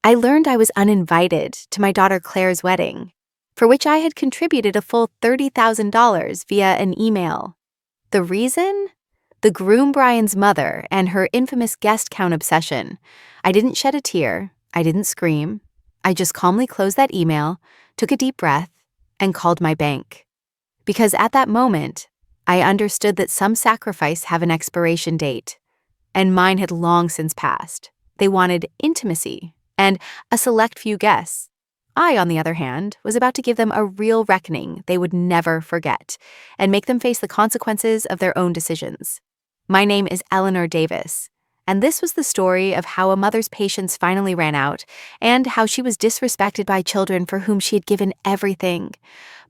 I learned I was uninvited to my daughter Claire's wedding, for which I had contributed a full $30,000 via an email. The reason? The groom Brian's mother and her infamous guest count obsession. I didn't shed a tear. I didn't scream. I just calmly closed that email, took a deep breath, and called my bank. Because at that moment, I understood that some sacrifices have an expiration date, and mine had long since passed. They wanted intimacy and a select few guests. I, on the other hand, was about to give them a real reckoning they would never forget and make them face the consequences of their own decisions. My name is Eleanor Davis, and this was the story of how a mother's patience finally ran out and how she was disrespected by children for whom she had given everything.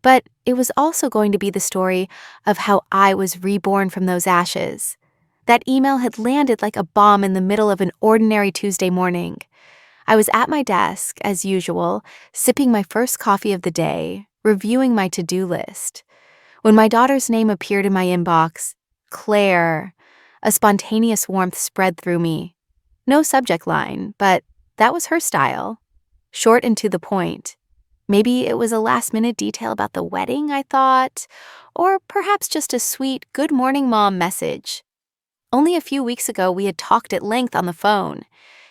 But it was also going to be the story of how I was reborn from those ashes. That email had landed like a bomb in the middle of an ordinary Tuesday morning. I was at my desk, as usual, sipping my first coffee of the day, reviewing my to-do list, when my daughter's name appeared in my inbox. Claire. A spontaneous warmth spread through me. No subject line, but that was her style. Short and to the point. Maybe it was a last-minute detail about the wedding, I thought, or perhaps just a sweet "Good morning, Mom" message. Only a few weeks ago, we had talked at length on the phone.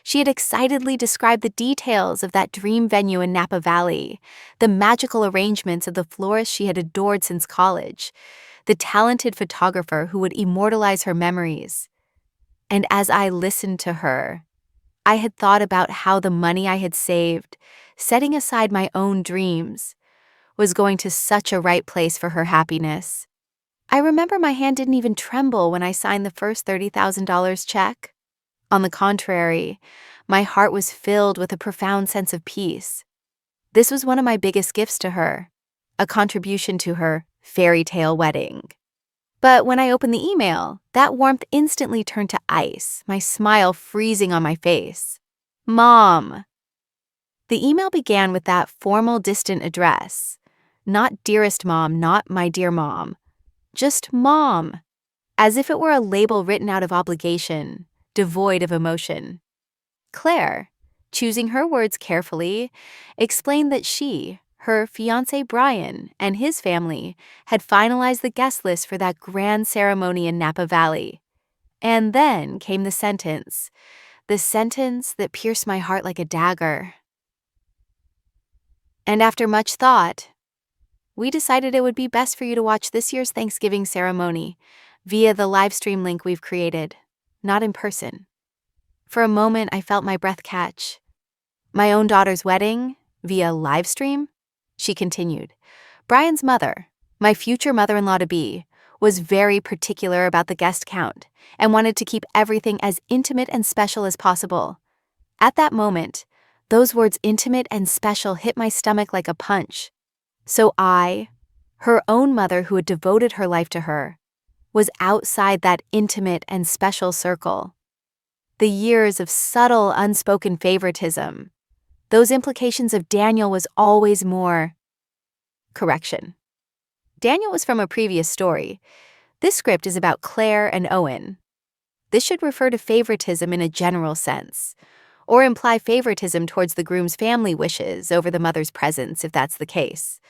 She had excitedly described the details of that dream venue in Napa Valley, the magical arrangements of the florist she had adored since college, the talented photographer who would immortalize her memories. And as I listened to her, I had thought about how the money I had saved, setting aside my own dreams, was going to such a right place for her happiness. I remember my hand didn't even tremble when I signed the first $30,000 check. On the contrary, my heart was filled with a profound sense of peace. This was one of my biggest gifts to her, a contribution to her fairy tale wedding. But when I opened the email, that warmth instantly turned to ice, my smile freezing on my face. Mom. The email began with that formal, distant address. Not dearest mom, not my dear mom. Just Mom, as if it were a label written out of obligation, devoid of emotion. Claire, choosing her words carefully, explained that she, her fiancé Brian, and his family had finalized the guest list for that grand ceremony in Napa Valley. And then came the sentence that pierced my heart like a dagger. And after much thought, we decided it would be best for you to watch this year's Thanksgiving ceremony via the live stream link we've created, not in person. For a moment, I felt my breath catch. My own daughter's wedding, via live stream? She continued. Brian's mother, my future mother-in-law-to-be, was very particular about the guest count and wanted to keep everything as intimate and special as possible. At that moment, those words intimate and special hit my stomach like a punch. So I, her own mother who had devoted her life to her, was outside that intimate and special circle. The years of subtle, unspoken favoritism, those implications of Daniel was always more. Correction. Daniel was from a previous story. This script is about Claire and Owen. This should refer to favoritism in a general sense, or imply favoritism towards the groom's family wishes over the mother's presence if that's the case,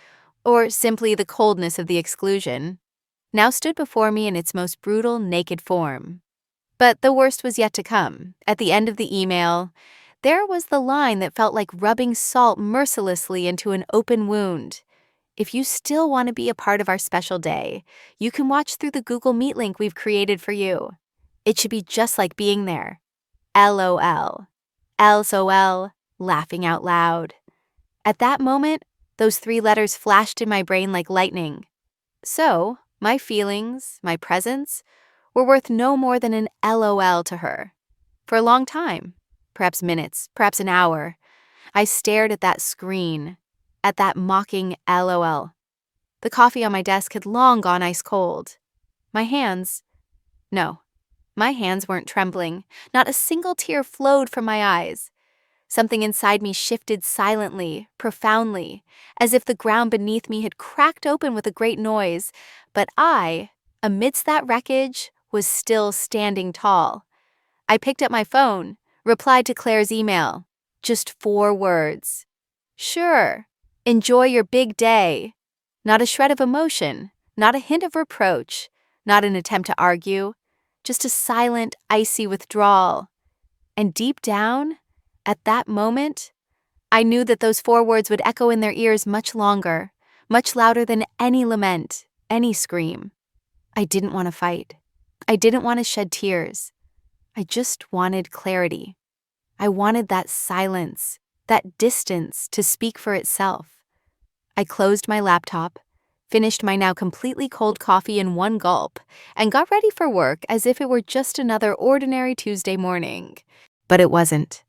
or simply the coldness of the exclusion, now stood before me in its most brutal, naked form. But the worst was yet to come. At the end of the email, there was the line that felt like rubbing salt mercilessly into an open wound. If you still want to be a part of our special day, you can watch through the Google Meet link we've created for you. It should be just like being there. LOL. LSOL, laughing out loud. At that moment, those 3 letters flashed in my brain like lightning. So, my feelings, my presence, were worth no more than an LOL to her. For a long time, perhaps minutes, perhaps an hour, I stared at that screen, at that mocking LOL. The coffee on my desk had long gone ice cold. My hands weren't trembling. Not a single tear flowed from my eyes. Something inside me shifted silently, profoundly, as if the ground beneath me had cracked open with a great noise, but I, amidst that wreckage, was still standing tall. I picked up my phone, replied to Claire's email. Just 4 words. Sure. Enjoy your big day. Not a shred of emotion, not a hint of reproach, not an attempt to argue, just a silent, icy withdrawal. And deep down, at that moment, I knew that those 4 words would echo in their ears much longer, much louder than any lament, any scream. I didn't want to fight. I didn't want to shed tears. I just wanted clarity. I wanted that silence, that distance to speak for itself. I closed my laptop, finished my now completely cold coffee in one gulp, and got ready for work as if it were just another ordinary Tuesday morning. But it wasn't.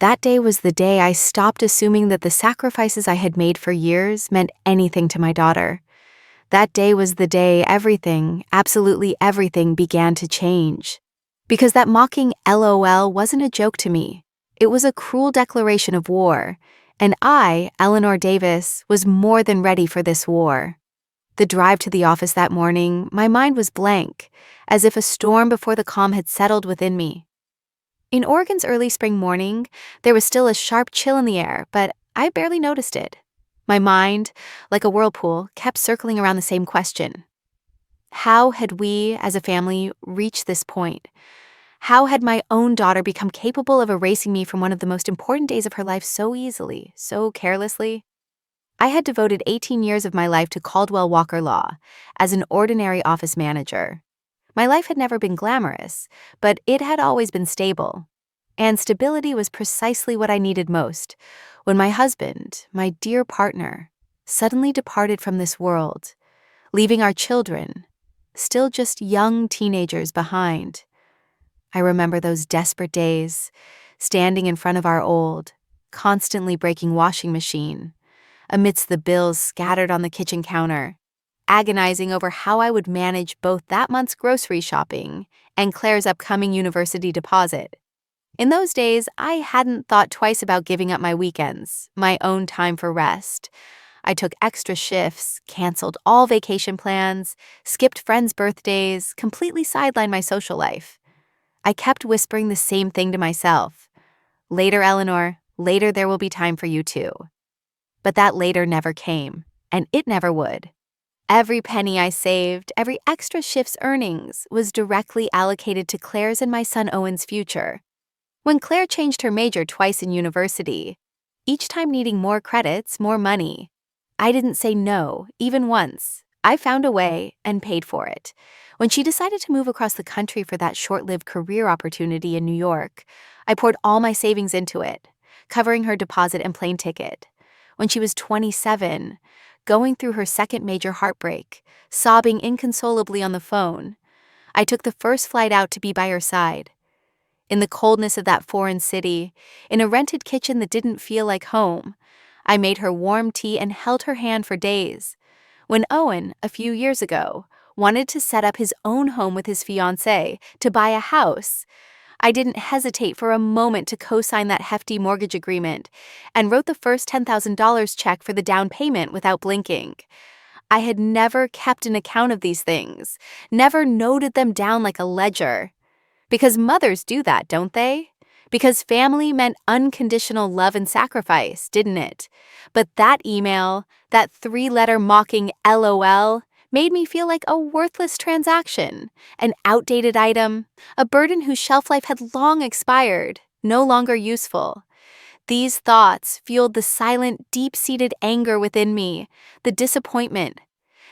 That day was the day I stopped assuming that the sacrifices I had made for years meant anything to my daughter. That day was the day everything, absolutely everything, began to change. Because that mocking LOL wasn't a joke to me. It was a cruel declaration of war, and I, Eleanor Davis, was more than ready for this war. The drive to the office that morning, my mind was blank, as if a storm before the calm had settled within me. In Oregon's early spring morning, there was still a sharp chill in the air, but I barely noticed it. My mind, like a whirlpool, kept circling around the same question. How had we, as a family, reached this point? How had my own daughter become capable of erasing me from one of the most important days of her life so easily, so carelessly? I had devoted 18 years of my life to Caldwell Walker Law as an ordinary office manager. My life had never been glamorous, but it had always been stable. And stability was precisely what I needed most when my husband, my dear partner, suddenly departed from this world, leaving our children, still just young teenagers, behind. I remember those desperate days, standing in front of our old, constantly breaking washing machine, amidst the bills scattered on the kitchen counter, agonizing over how I would manage both that month's grocery shopping and Claire's upcoming university deposit. In those days, I hadn't thought twice about giving up my weekends, my own time for rest. I took extra shifts, canceled all vacation plans, skipped friends' birthdays, completely sidelined my social life. I kept whispering the same thing to myself. Later, Eleanor, later there will be time for you too. But that later never came, and it never would. Every penny I saved, every extra shift's earnings, was directly allocated to Claire's and my son Owen's future. When Claire changed her major twice in university, each time needing more credits, more money, I didn't say no, even once. I found a way and paid for it. When she decided to move across the country for that short-lived career opportunity in New York, I poured all my savings into it, covering her deposit and plane ticket. When she was 27, going through her second major heartbreak, sobbing inconsolably on the phone, I took the first flight out to be by her side. In the coldness of that foreign city, in a rented kitchen that didn't feel like home, I made her warm tea and held her hand for days. When Owen, a few years ago, wanted to set up his own home with his fiancée, to buy a house, I didn't hesitate for a moment to co-sign that hefty mortgage agreement and wrote the first $10,000 check for the down payment without blinking. I had never kept an account of these things, never noted them down like a ledger. Because mothers do that, don't they? Because family meant unconditional love and sacrifice, didn't it? But that email, that 3-letter mocking LOL, made me feel like a worthless transaction, an outdated item, a burden whose shelf life had long expired, no longer useful. These thoughts fueled the silent, deep-seated anger within me, the disappointment.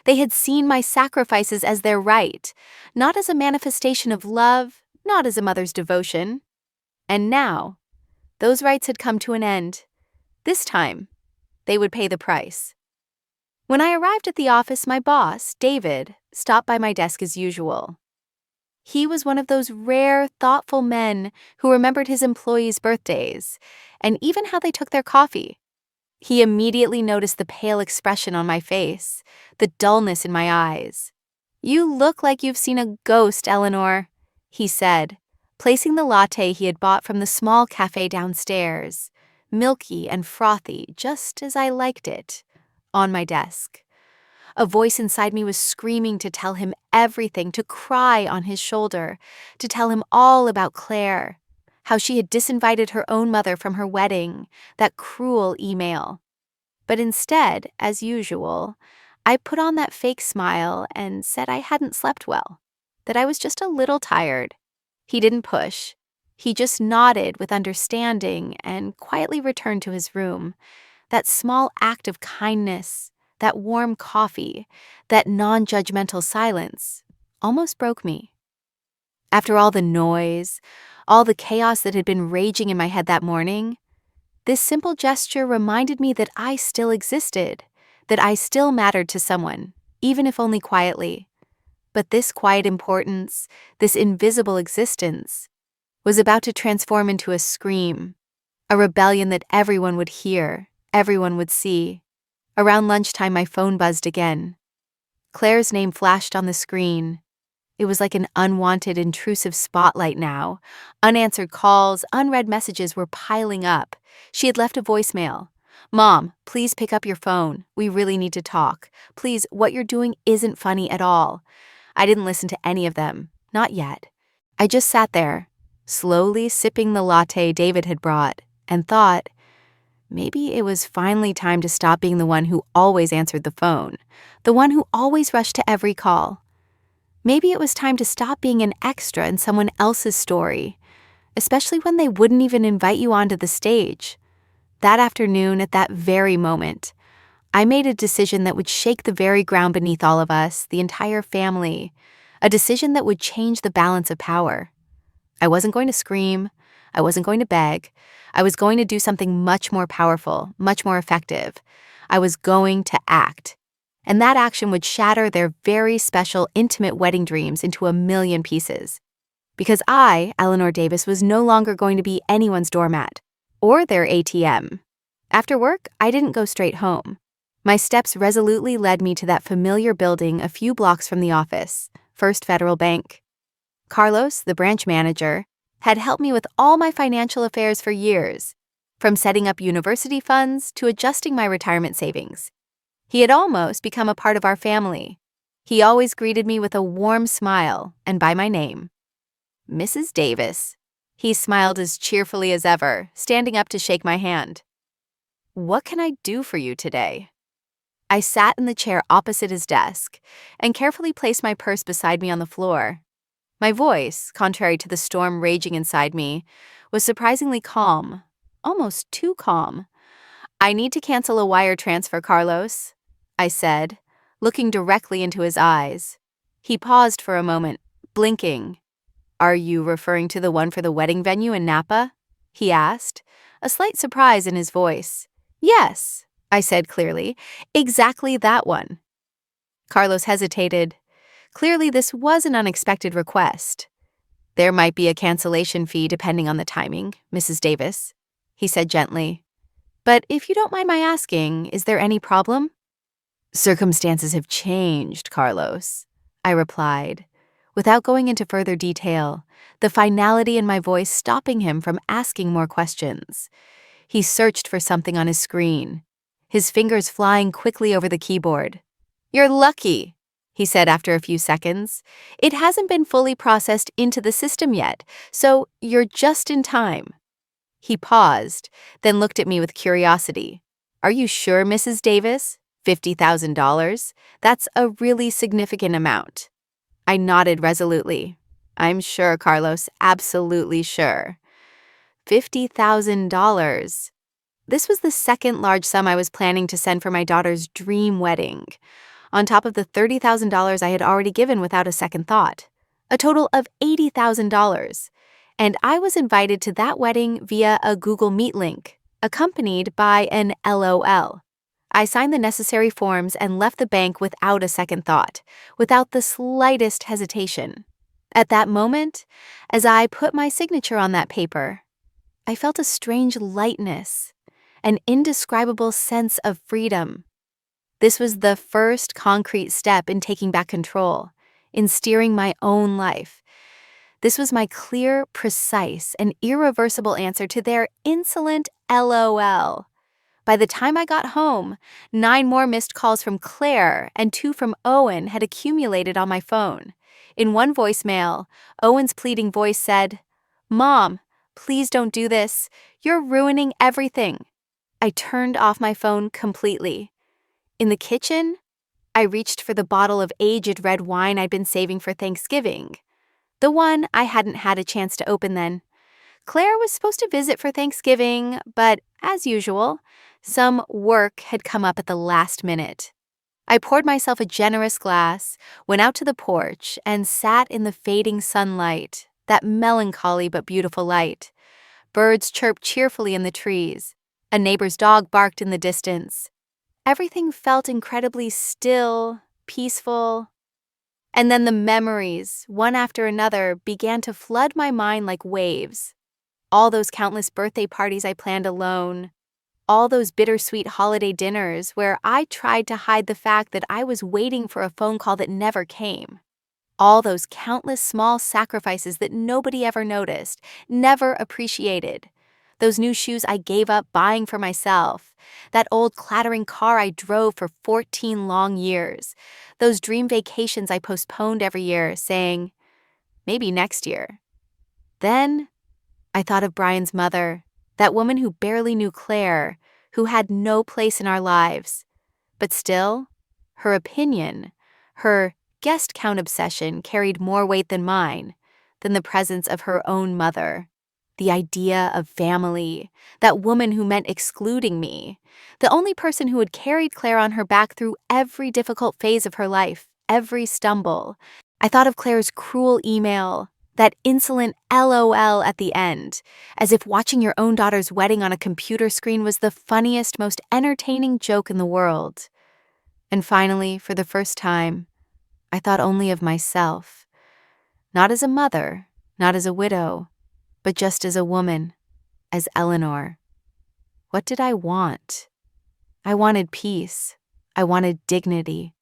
They had seen my sacrifices as their right, not as a manifestation of love, not as a mother's devotion. And now, those rights had come to an end. This time, they would pay the price. When I arrived at the office, my boss, David, stopped by my desk as usual. He was one of those rare, thoughtful men who remembered his employees' birthdays, and even how they took their coffee. He immediately noticed the pale expression on my face, the dullness in my eyes. "You look like you've seen a ghost, Eleanor," he said, placing the latte he had bought from the small cafe downstairs, milky and frothy, just as I liked it, on my desk. A voice inside me was screaming to tell him everything, to cry on his shoulder, to tell him all about Claire, how she had disinvited her own mother from her wedding, that cruel email. But instead, as usual, I put on that fake smile and said I hadn't slept well, that I was just a little tired. He didn't push. He just nodded with understanding and quietly returned to his room. That small act of kindness, that warm coffee, that non-judgmental silence almost broke me. After all the noise, all the chaos that had been raging in my head that morning, this simple gesture reminded me that I still existed, that I still mattered to someone, even if only quietly. But this quiet importance, this invisible existence, was about to transform into a scream, a rebellion that everyone would hear, everyone would see. Around lunchtime, my phone buzzed again. Claire's name flashed on the screen. It was like an unwanted, intrusive spotlight now. Unanswered calls, unread messages were piling up. She had left a voicemail. "Mom, please pick up your phone. We really need to talk. Please, what you're doing isn't funny at all." I didn't listen to any of them. Not yet. I just sat there, slowly sipping the latte David had brought, and thought, maybe it was finally time to stop being the one who always answered the phone, the one who always rushed to every call. Maybe it was time to stop being an extra in someone else's story, especially when they wouldn't even invite you onto the stage. That afternoon, at that very moment, I made a decision that would shake the very ground beneath all of us, the entire family, a decision that would change the balance of power. I wasn't going to scream. I wasn't going to beg. I was going to do something much more powerful, much more effective. I was going to act. And that action would shatter their very special, intimate wedding dreams into a million pieces. Because I, Eleanor Davis, was no longer going to be anyone's doormat or their ATM. After work, I didn't go straight home. My steps resolutely led me to that familiar building a few blocks from the office, First Federal Bank. Carlos, the branch manager, had helped me with all my financial affairs for years, from setting up university funds to adjusting my retirement savings. He had almost become a part of our family. He always greeted me with a warm smile and by my name. "Mrs. Davis." He smiled as cheerfully as ever, standing up to shake my hand. "What can I do for you today?" I sat in the chair opposite his desk and carefully placed my purse beside me on the floor. My voice, contrary to the storm raging inside me, was surprisingly calm, almost too calm. "I need to cancel a wire transfer, Carlos," I said, looking directly into his eyes. He paused for a moment, blinking. "Are you referring to the one for the wedding venue in Napa?" he asked, a slight surprise in his voice. "Yes," I said clearly, "exactly that one." Carlos hesitated. Clearly, this was an unexpected request. "There might be a cancellation fee depending on the timing, Mrs. Davis," he said gently. "But if you don't mind my asking, is there any problem?" "Circumstances have changed, Carlos," I replied, without going into further detail, the finality in my voice stopping him from asking more questions. He searched for something on his screen, his fingers flying quickly over the keyboard. "You're lucky," he said after a few seconds. "It hasn't been fully processed into the system yet, so you're just in time." He paused, then looked at me with curiosity. "Are you sure, Mrs. Davis? $50,000? That's a really significant amount." I nodded resolutely. "I'm sure, Carlos, absolutely sure." $50,000. This was the second large sum I was planning to send for my daughter's dream wedding, on top of the $30,000 I had already given without a second thought. A total of $80,000. And I was invited to that wedding via a Google Meet link, accompanied by an LOL. I signed the necessary forms and left the bank without a second thought, without the slightest hesitation. At that moment, as I put my signature on that paper, I felt a strange lightness, an indescribable sense of freedom. This was the first concrete step in taking back control, in steering my own life. This was my clear, precise, and irreversible answer to their insolent LOL. By the time I got home, 9 more missed calls from Claire and 2 from Owen had accumulated on my phone. In one voicemail, Owen's pleading voice said, "Mom, Please don't do this. You're ruining everything. I turned off my phone completely. In the kitchen, I reached for the bottle of aged red wine I'd been saving for Thanksgiving. The one I hadn't had a chance to open then. Claire was supposed to visit for Thanksgiving, but as usual, some work had come up at the last minute. I poured myself a generous glass, went out to the porch, and sat in the fading sunlight, that melancholy but beautiful light. Birds chirped cheerfully in the trees. A neighbor's dog barked in the distance. Everything felt incredibly still, peaceful. And then the memories, one after another, began to flood my mind like waves. All those countless birthday parties I planned alone. All those bittersweet holiday dinners where I tried to hide the fact that I was waiting for a phone call that never came. All those countless small sacrifices that nobody ever noticed, never appreciated. Those new shoes I gave up buying for myself. That old clattering car I drove for 14 long years. Those dream vacations I postponed every year, saying, maybe next year. Then I thought of Brian's mother, that woman who barely knew Claire, who had no place in our lives. But still, her opinion, her guest count obsession carried more weight than mine, than the presence of her own mother. The idea of family, that woman who meant excluding me, the only person who had carried Claire on her back through every difficult phase of her life, every stumble. I thought of Claire's cruel email, that insolent LOL at the end, as if watching your own daughter's wedding on a computer screen was the funniest, most entertaining joke in the world. And finally, for the first time, I thought only of myself. Not as a mother, not as a widow, but just as a woman, as Eleanor. What did I want? I wanted peace. I wanted dignity.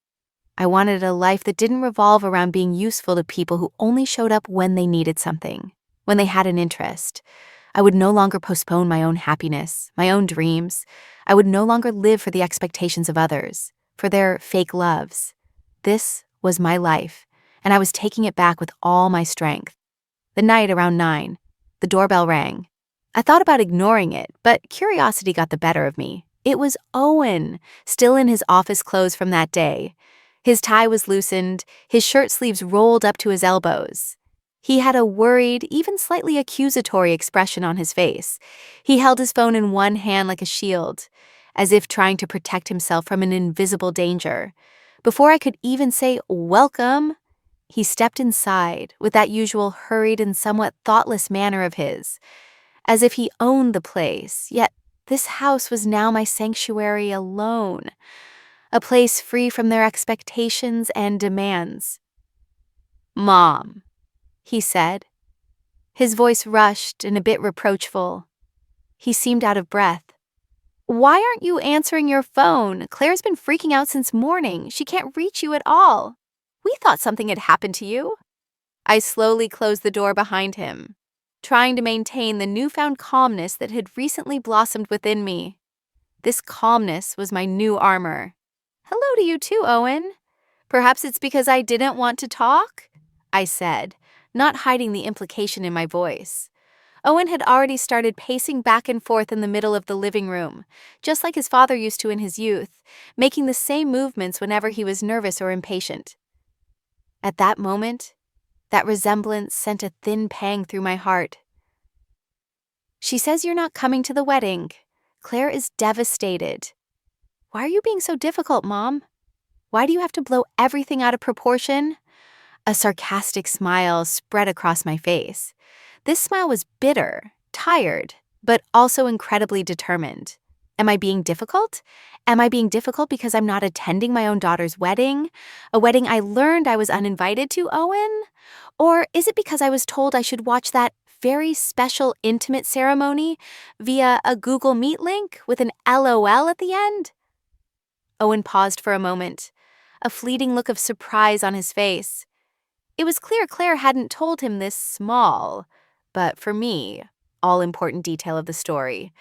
I wanted a life that didn't revolve around being useful to people who only showed up when they needed something, when they had an interest. I would no longer postpone my own happiness, my own dreams. I would no longer live for the expectations of others, for their fake loves. This was my life, and I was taking it back with all my strength. The night around 9, the doorbell rang. I thought about ignoring it, but curiosity got the better of me. It was Owen, still in his office clothes from that day. His tie was loosened, his shirt sleeves rolled up to his elbows. He had a worried, even slightly accusatory expression on his face. He held his phone in one hand like a shield, as if trying to protect himself from an invisible danger. Before I could even say, "Welcome," he stepped inside with that usual hurried and somewhat thoughtless manner of his, as if he owned the place, yet this house was now my sanctuary alone, a place free from their expectations and demands. "Mom," he said. His voice rushed and a bit reproachful. He seemed out of breath. "Why aren't you answering your phone? Claire's been freaking out since morning. She can't reach you at all. We thought something had happened to you." I slowly closed the door behind him, trying to maintain the newfound calmness that had recently blossomed within me. This calmness was my new armor. "Hello to you too, Owen. Perhaps it's because I didn't want to talk?" I said, not hiding the implication in my voice. Owen had already started pacing back and forth in the middle of the living room, just like his father used to in his youth, making the same movements whenever he was nervous or impatient. At that moment, that resemblance sent a thin pang through my heart. "She says you're not coming to the wedding. Claire is devastated. Why are you being so difficult, Mom? Why do you have to blow everything out of proportion?" A sarcastic smile spread across my face. This smile was bitter, tired, but also incredibly determined. Am I being difficult? Am I being difficult because I'm not attending my own daughter's wedding? A wedding I learned I was uninvited to, Owen? Or is it because I was told I should watch that very special intimate ceremony via a Google Meet link with an LOL at the end? Owen paused for a moment, a fleeting look of surprise on his face. It was clear Claire hadn't told him this small, but for me, all-important detail of the story.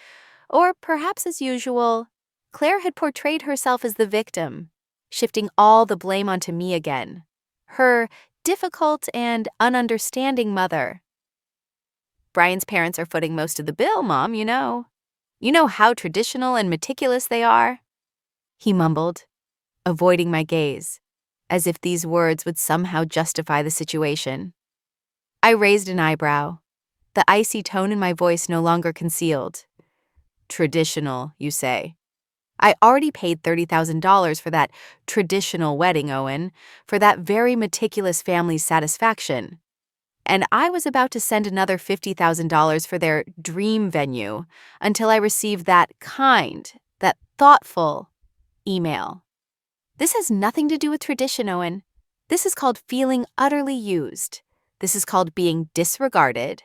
Or perhaps as usual, Claire had portrayed herself as the victim, shifting all the blame onto me again. Her difficult and ununderstanding mother. Brian's parents are footing most of the bill, Mom, you know. You know how traditional and meticulous they are." He mumbled, avoiding my gaze, as if these words would somehow justify the situation. I raised an eyebrow, the icy tone in my voice no longer concealed. "Traditional, you say? I already paid $30,000 for that traditional wedding, Owen, for that very meticulous family's satisfaction. And I was about to send another $50,000 for their dream venue until I received that kind, that thoughtful email. This has nothing to do with tradition, Owen. This is called feeling utterly used. This is called being disregarded."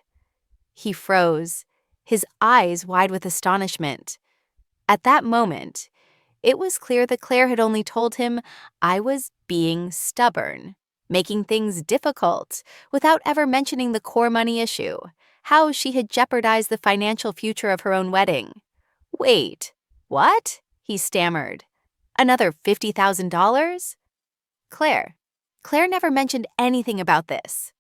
He froze, his eyes wide with astonishment. At that moment, it was clear that Claire had only told him I was being stubborn, making things difficult, without ever mentioning the core money issue, how she had jeopardized the financial future of her own wedding. "Wait, what?" he stammered. "Another $50,000? Claire never mentioned anything about this."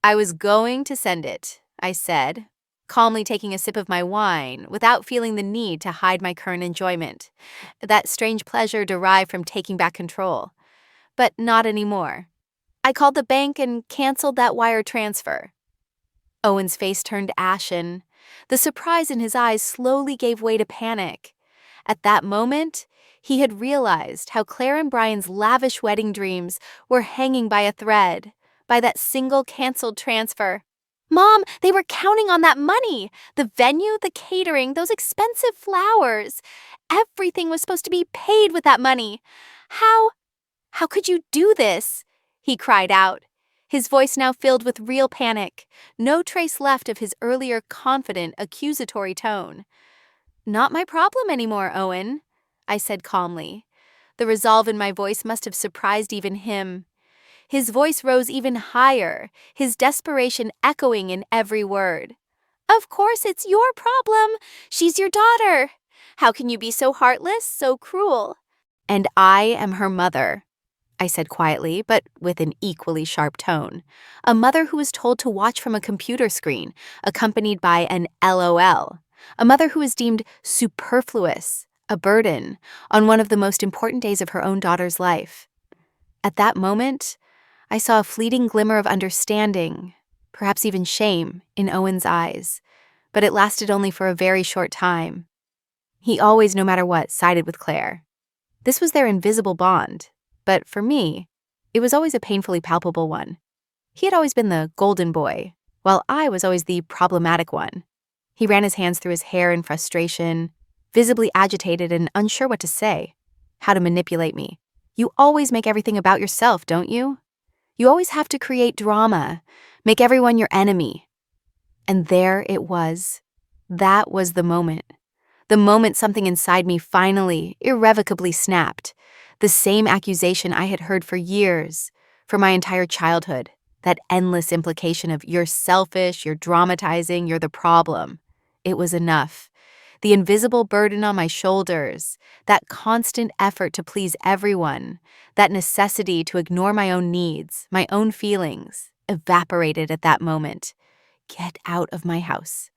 "I was going to send it," I said, calmly taking a sip of my wine without feeling the need to hide my current enjoyment, that strange pleasure derived from taking back control. But not anymore. I called the bank and canceled that wire transfer. Owen's face turned ashen. The surprise in his eyes slowly gave way to panic. At that moment, he had realized how Claire and Brian's lavish wedding dreams were hanging by a thread, by that single canceled transfer. "Mom, they were counting on that money! The venue, the catering, those expensive flowers. Everything was supposed to be paid with that money. How could you do this?" he cried out, his voice now filled with real panic, no trace left of his earlier confident, accusatory tone. "Not my problem anymore, Owen," I said calmly. The resolve in my voice must have surprised even him. His voice rose even higher, his desperation echoing in every word. "Of course it's your problem. She's your daughter. How can you be so heartless, so cruel?" "And I am her mother," I said quietly, but with an equally sharp tone. "A mother who was told to watch from a computer screen, accompanied by an LOL. A mother who is deemed superfluous, a burden, on one of the most important days of her own daughter's life." At that moment, I saw a fleeting glimmer of understanding, perhaps even shame, in Owen's eyes, but it lasted only for a very short time. He always, no matter what, sided with Claire. This was their invisible bond, but for me, it was always a painfully palpable one. He had always been the golden boy, while I was always the problematic one. He ran his hands through his hair in frustration, visibly agitated and unsure what to say, how to manipulate me. "You always make everything about yourself, don't you? You always have to create drama, make everyone your enemy." And there it was. That was the moment. The moment something inside me finally, irrevocably snapped. The same accusation I had heard for years, for my entire childhood. That endless implication of "you're selfish, you're dramatizing, you're the problem." It was enough. The invisible burden on my shoulders, that constant effort to please everyone, that necessity to ignore my own needs, my own feelings, evaporated at that moment. "Get out of my house."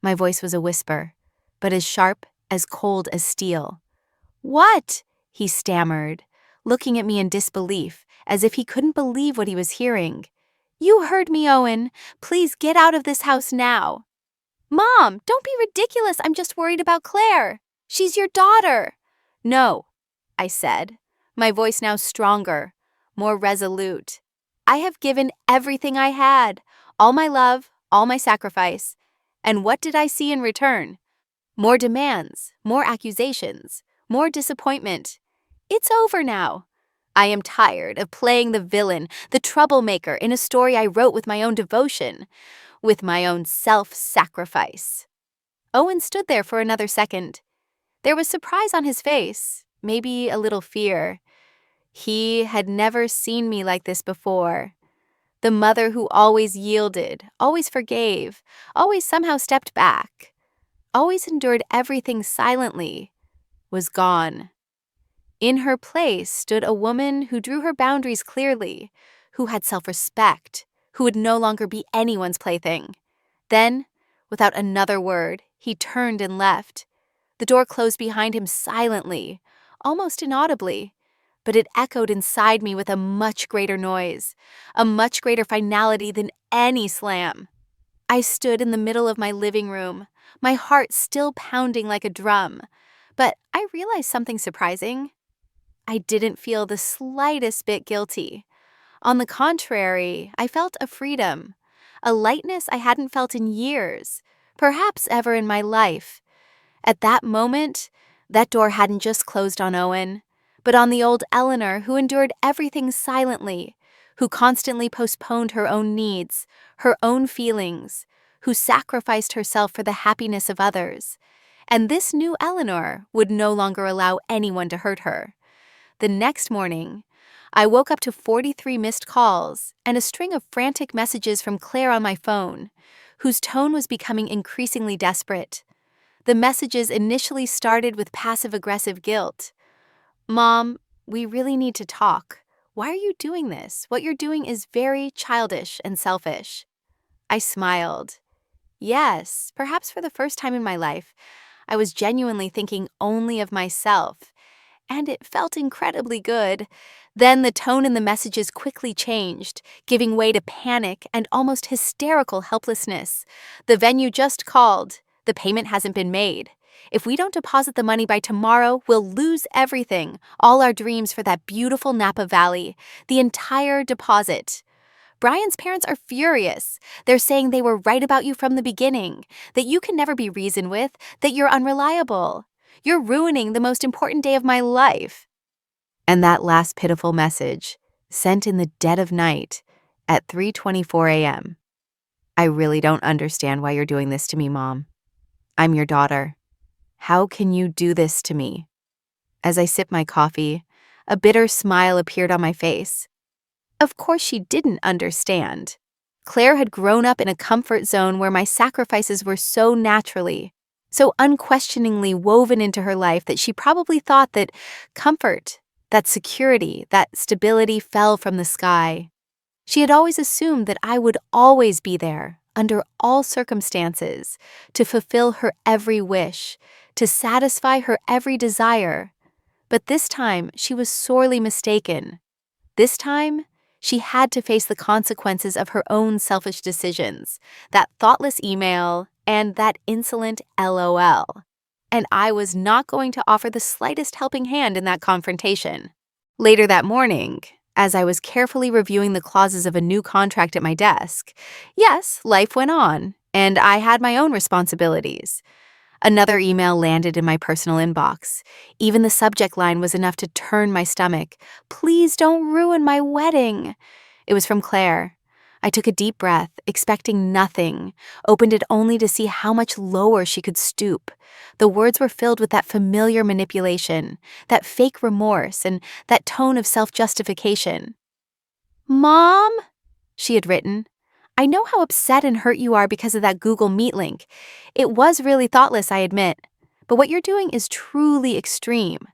My voice was a whisper, but as sharp, as cold as steel. "What?" he stammered, looking at me in disbelief, as if he couldn't believe what he was hearing. "You heard me, Owen. Please get out of this house now." "Mom, don't be ridiculous. I'm just worried about Claire. She's your daughter." "No," I said, my voice now stronger, more resolute. "I have given everything I had, all my love, all my sacrifice. And what did I see in return? More demands, more accusations, more disappointment. It's over now. I am tired of playing the villain, the troublemaker in a story I wrote with my own devotion, with my own self-sacrifice." Owen stood there for another second. There was surprise on his face, maybe a little fear. He had never seen me like this before. The mother who always yielded, always forgave, always somehow stepped back, always endured everything silently, was gone. In her place stood a woman who drew her boundaries clearly, who had self-respect, who would no longer be anyone's plaything. Then, without another word, he turned and left. The door closed behind him silently, almost inaudibly, but it echoed inside me with a much greater noise, a much greater finality than any slam. I stood in the middle of my living room, my heart still pounding like a drum, but I realized something surprising. I didn't feel the slightest bit guilty. On the contrary, I felt a freedom, a lightness I hadn't felt in years, perhaps ever in my life. At that moment, that door hadn't just closed on Owen, but on the old Eleanor who endured everything silently, who constantly postponed her own needs, her own feelings, who sacrificed herself for the happiness of others. And this new Eleanor would no longer allow anyone to hurt her. The next morning, I woke up to 43 missed calls and a string of frantic messages from Claire on my phone, whose tone was becoming increasingly desperate. The messages initially started with passive-aggressive guilt. "Mom, we really need to talk. Why are you doing this? What you're doing is very childish and selfish." I smiled. Yes, perhaps for the first time in my life, I was genuinely thinking only of myself, and it felt incredibly good. Then the tone in the messages quickly changed, giving way to panic and almost hysterical helplessness. "The venue just called. The payment hasn't been made. If we don't deposit the money by tomorrow, we'll lose everything, all our dreams for that beautiful Napa Valley, the entire deposit. Brian's parents are furious. They're saying they were right about you from the beginning, that you can never be reasoned with, that you're unreliable. You're ruining the most important day of my life." And that last pitiful message, sent in the dead of night at 3:24 a.m. "I really don't understand why you're doing this to me, Mom. I'm your daughter. How can you do this to me?" As I sipped my coffee, a bitter smile appeared on my face. Of course she didn't understand. Claire had grown up in a comfort zone where my sacrifices were so naturally, so unquestioningly woven into her life that she probably thought that comfort, that security, that stability fell from the sky. She had always assumed that I would always be there, under all circumstances, to fulfill her every wish, to satisfy her every desire. But this time, she was sorely mistaken. This time, she had to face the consequences of her own selfish decisions, that thoughtless email, and that insolent LOL. And I was not going to offer the slightest helping hand in that confrontation. Later that morning, as I was carefully reviewing the clauses of a new contract at my desk, yes, life went on, and I had my own responsibilities. Another email landed in my personal inbox. Even the subject line was enough to turn my stomach. "Please don't ruin my wedding." It was from Claire. I took a deep breath, expecting nothing, opened it only to see how much lower she could stoop. The words were filled with that familiar manipulation, that fake remorse, and that tone of self-justification. "Mom," she had written, "I know how upset and hurt you are because of that Google Meet link. It was really thoughtless, I admit. But what you're doing is truly extreme.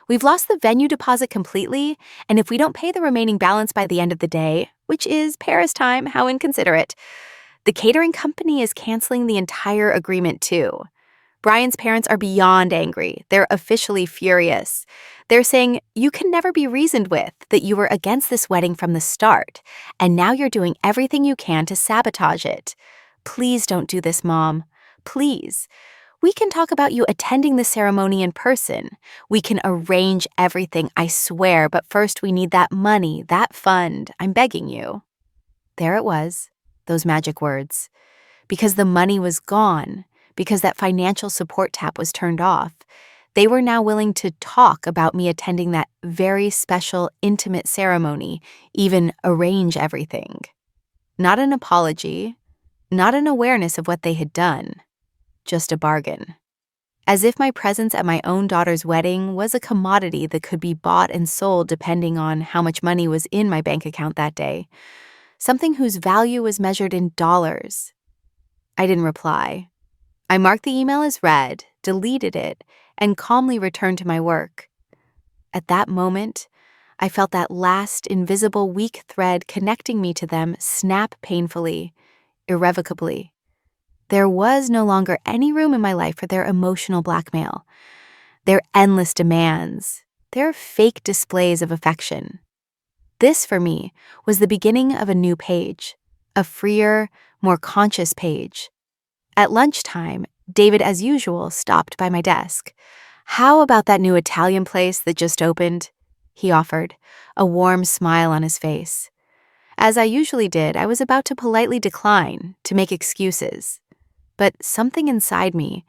We've lost the venue deposit completely, and if we don't pay the remaining balance by the end of the day, which is Paris time, how inconsiderate, the catering company is canceling the entire agreement too. Brian's parents are beyond angry. They're officially furious. They're saying you can never be reasoned with, that you were against this wedding from the start, and now you're doing everything you can to sabotage it. Please don't do this, Mom. Please. We can talk about you attending the ceremony in person. We can arrange everything, I swear, but first we need that money, that fund. I'm begging you." There it was, those magic words. Because the money was gone, because that financial support tap was turned off, they were now willing to talk about me attending that very special, intimate ceremony, even arrange everything. Not an apology, not an awareness of what they had done, just a bargain. As if my presence at my own daughter's wedding was a commodity that could be bought and sold depending on how much money was in my bank account that day, something whose value was measured in dollars. I didn't reply. I marked the email as read, deleted it, and calmly returned to my work. At that moment, I felt that last invisible weak thread connecting me to them snap painfully, irrevocably. There was no longer any room in my life for their emotional blackmail, their endless demands, their fake displays of affection. This, for me, was the beginning of a new page, a freer, more conscious page. At lunchtime, David, as usual, stopped by my desk. "How about that new Italian place that just opened?" he offered, a warm smile on his face. As I usually did, I was about to politely decline, to make excuses. But something inside me,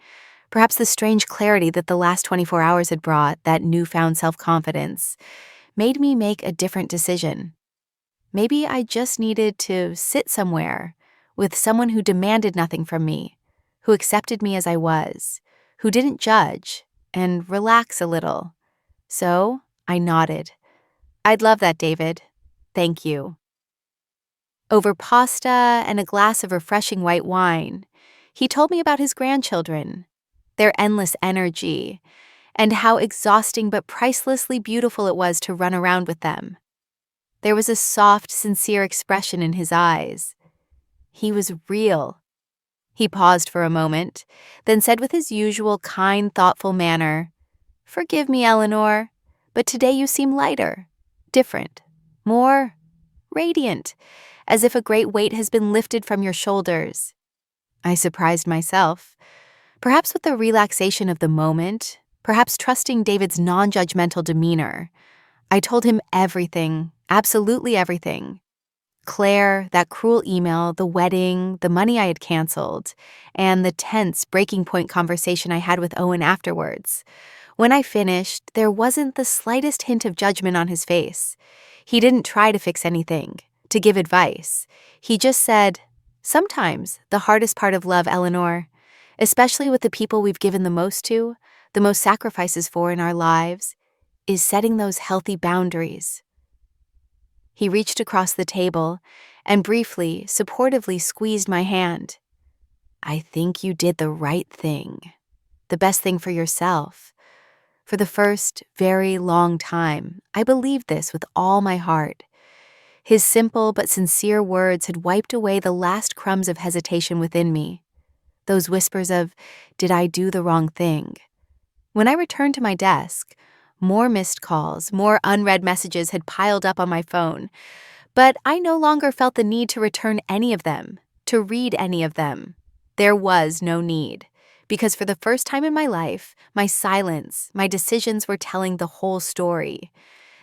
perhaps the strange clarity that the last 24 hours had brought, that newfound self-confidence, made me make a different decision. Maybe I just needed to sit somewhere with someone who demanded nothing from me, who accepted me as I was, who didn't judge, and relax a little. So I nodded. "I'd love that, David. Thank you." Over pasta and a glass of refreshing white wine, he told me about his grandchildren, their endless energy, and how exhausting but pricelessly beautiful it was to run around with them. There was a soft, sincere expression in his eyes. He was real. He paused for a moment, then said with his usual kind, thoughtful manner, "Forgive me, Eleanor, but today you seem lighter, different, more radiant, as if a great weight has been lifted from your shoulders." I surprised myself, perhaps with the relaxation of the moment, perhaps trusting David's non-judgmental demeanor. I told him everything, absolutely everything. Claire, that cruel email, the wedding, the money I had canceled, and the tense breaking point conversation I had with Owen afterwards. When I finished, there wasn't the slightest hint of judgment on his face. He didn't try to fix anything, to give advice. He just said, "Sometimes the hardest part of love, Eleanor, especially with the people we've given the most to, the most sacrifices for in our lives, is setting those healthy boundaries." He reached across the table and briefly, supportively squeezed my hand. "I think you did the right thing, the best thing for yourself." For the first very long time, I believed this with all my heart. His simple but sincere words had wiped away the last crumbs of hesitation within me, those whispers of, did I do the wrong thing? When I returned to my desk, more missed calls, more unread messages had piled up on my phone, but I no longer felt the need to return any of them, to read any of them. There was no need, because for the first time in my life, my silence, my decisions were telling the whole story.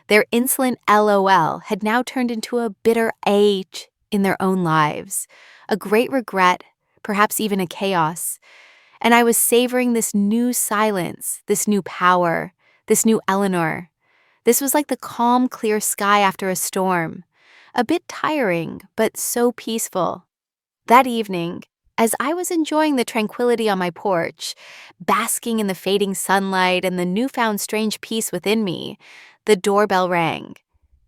Their insolent LOL had now turned into a bitter H in their own lives, a great regret, perhaps even a chaos. And I was savoring this new silence, this new power, this new Eleanor. This was like the calm, clear sky after a storm. A bit tiring, but so peaceful. That evening, as I was enjoying the tranquility on my porch, basking in the fading sunlight and the newfound strange peace within me, the doorbell rang.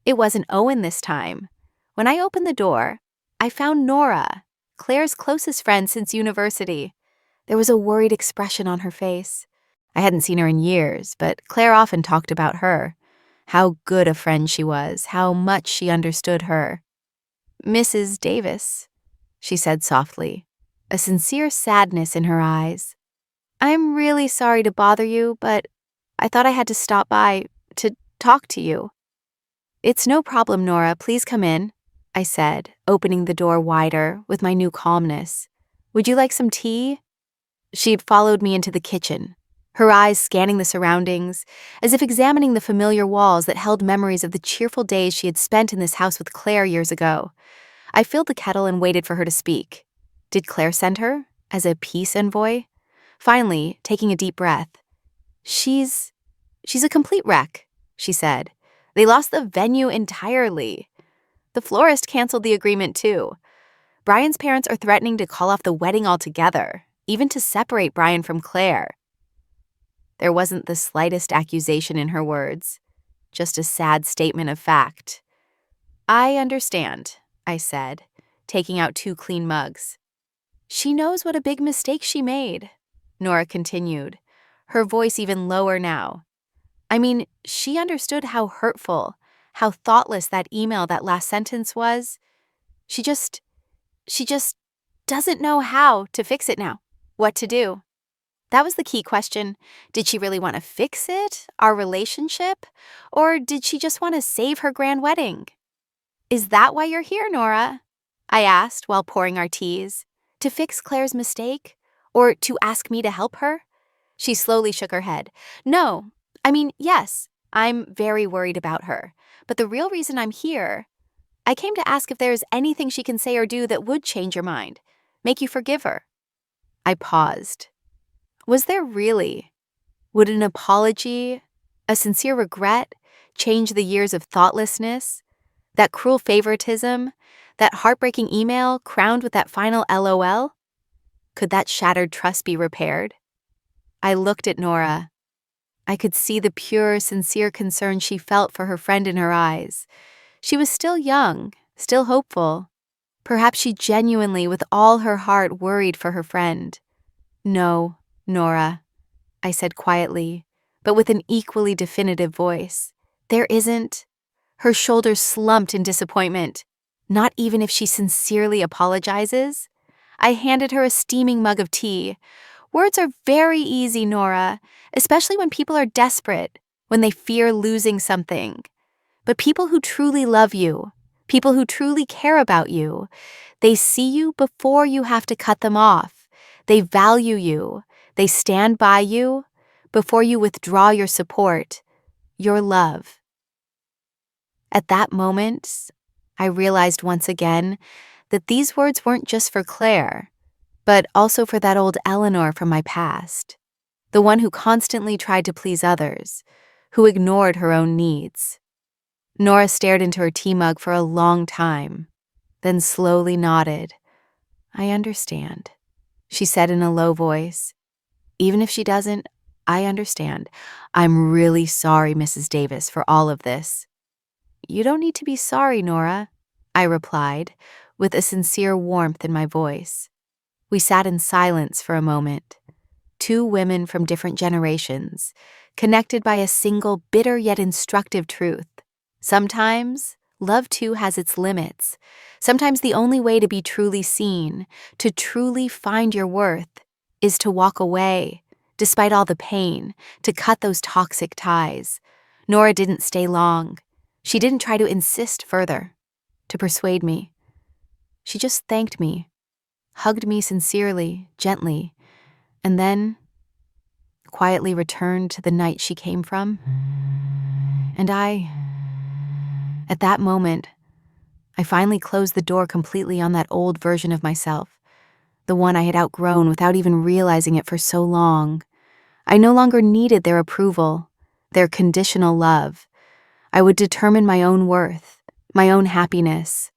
It wasn't Owen this time. When I opened the door, I found Nora, Claire's closest friend since university. There was a worried expression on her face. I hadn't seen her in years, but Claire often talked about her. How good a friend she was, how much she understood her. "Mrs. Davis," she said softly, a sincere sadness in her eyes. "I'm really sorry to bother you, but I thought I had to stop by to talk to you." "It's no problem, Nora. Please come in," I said, opening the door wider with my new calmness. "Would you like some tea?" She'd followed me into the kitchen, her eyes scanning the surroundings, as if examining the familiar walls that held memories of the cheerful days she had spent in this house with Claire years ago. I filled the kettle and waited for her to speak. Did Claire send her? As a peace envoy? Finally, taking a deep breath. She's a complete wreck," she said. "They lost the venue entirely. The florist canceled the agreement too. Brian's parents are threatening to call off the wedding altogether, even to separate Brian from Claire." There wasn't the slightest accusation in her words, just a sad statement of fact. "I understand," I said, taking out 2 clean mugs. "She knows what a big mistake she made," Nora continued, her voice even lower now. "I mean, she understood how hurtful, how thoughtless that email, that last sentence was. She just doesn't know how to fix it now. What to do? That was the key question. Did she really want to fix it, our relationship? Or did she just want to save her grand wedding? Is that why you're here, Nora? I asked while pouring our teas. To fix Claire's mistake? Or to ask me to help her? She slowly shook her head. No, yes, I'm very worried about her. But the real reason I'm here, I came to ask if there's anything she can say or do that would change your mind, make you forgive her. I paused. Was there really? Would an apology, a sincere regret, change the years of thoughtlessness, that cruel favoritism, that heartbreaking email crowned with that final LOL? Could that shattered trust be repaired? I looked at Nora. I could see the pure, sincere concern she felt for her friend in her eyes. She was still young, still hopeful. Perhaps she genuinely, with all her heart, worried for her friend. No, Nora, I said quietly, but with an equally definitive voice. There isn't. Her shoulders slumped in disappointment. Not even if she sincerely apologizes? I handed her a steaming mug of tea. Words are very easy, Nora, especially when people are desperate, when they fear losing something. But people who truly love you, people who truly care about you, they see you before you have to cut them off. They value you. They stand by you before you withdraw your support, your love. At that moment, I realized once again that these words weren't just for Claire, but also for that old Eleanor from my past, the one who constantly tried to please others, who ignored her own needs. Nora stared into her tea mug for a long time, then slowly nodded. I understand, she said in a low voice. Even if she doesn't, I understand. I'm really sorry, Mrs. Davis, for all of this. You don't need to be sorry, Nora, I replied, with a sincere warmth in my voice. We sat in silence for a moment. Two women from different generations, connected by a single bitter yet instructive truth. Sometimes, love too has its limits. Sometimes the only way to be truly seen, to truly find your worth, is to walk away, despite all the pain, to cut those toxic ties. Nora didn't stay long. She didn't try to insist further, to persuade me. She just thanked me, hugged me sincerely, gently, and then quietly returned to the night she came from. And at that moment, I finally closed the door completely on that old version of myself, the one I had outgrown without even realizing it for so long. I no longer needed their approval, their conditional love. I would determine my own worth, my own happiness.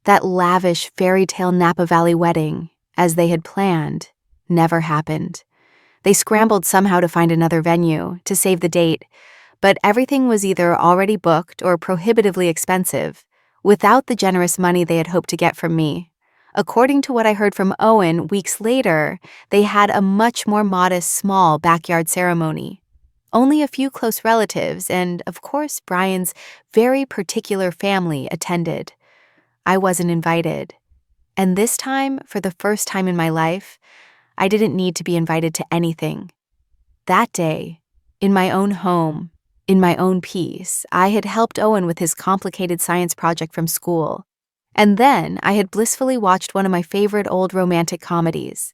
That lavish fairy tale Napa Valley wedding, as they had planned, never happened. They scrambled somehow to find another venue, to save the date, but everything was either already booked or prohibitively expensive, without the generous money they had hoped to get from me. According to what I heard from Owen weeks later, they had a much more modest, small backyard ceremony. Only a few close relatives and, of course, Brian's very particular family attended. I wasn't invited. And this time, for the first time in my life, I didn't need to be invited to anything. That day, in my own home, in my own peace, I had helped Owen with his complicated science project from school. And then I had blissfully watched one of my favorite old romantic comedies.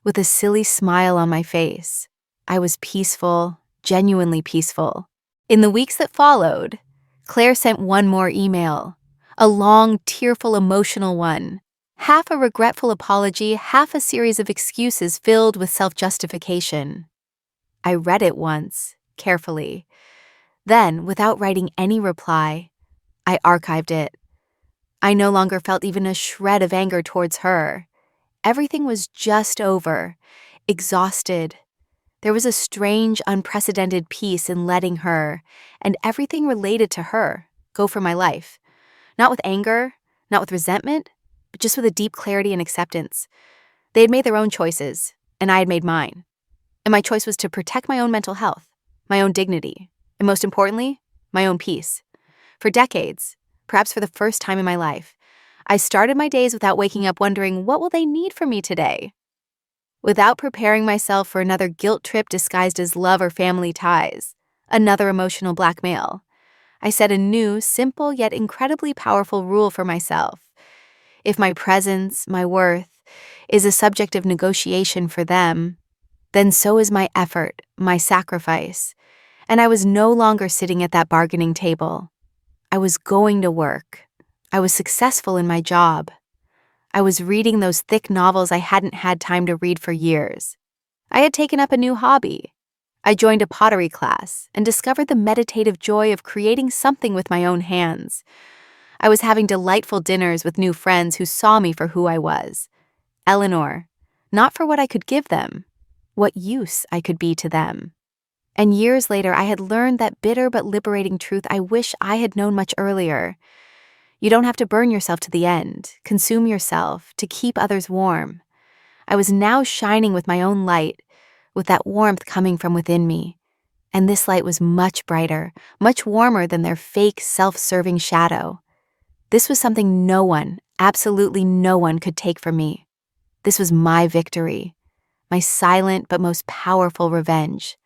With a silly smile on my face, I was peaceful, genuinely peaceful. In the weeks that followed, Claire sent one more email, a long, tearful, emotional one, half a regretful apology, half a series of excuses filled with self-justification. I read it once, carefully. Then, without writing any reply, I archived it. I no longer felt even a shred of anger towards her. Everything was just over, exhausted. There was a strange, unprecedented peace in letting her, and everything related to her, go for my life. Not with anger, not with resentment, but just with a deep clarity and acceptance. They had made their own choices, and I had made mine. And my choice was to protect my own mental health, my own dignity, and most importantly, my own peace. For decades, perhaps for the first time in my life, I started my days without waking up wondering, what will they need from me today? Without preparing myself for another guilt trip disguised as love or family ties, another emotional blackmail. I set a new, simple yet incredibly powerful rule for myself. If my presence, my worth, is a subject of negotiation for them, then so is my effort, my sacrifice. And I was no longer sitting at that bargaining table. I was going to work. I was successful in my job. I was reading those thick novels I hadn't had time to read for years. I had taken up a new hobby. I joined a pottery class and discovered the meditative joy of creating something with my own hands. I was having delightful dinners with new friends who saw me for who I was. Eleanor, not for what I could give them, what use I could be to them. And years later, I had learned that bitter but liberating truth I wish I had known much earlier. You don't have to burn yourself to the end, consume yourself, to keep others warm. I was now shining with my own light, with that warmth coming from within me. And this light was much brighter, much warmer than their fake, self-serving shadow. This was something no one, absolutely no one, could take from me. This was my victory, my silent but most powerful revenge.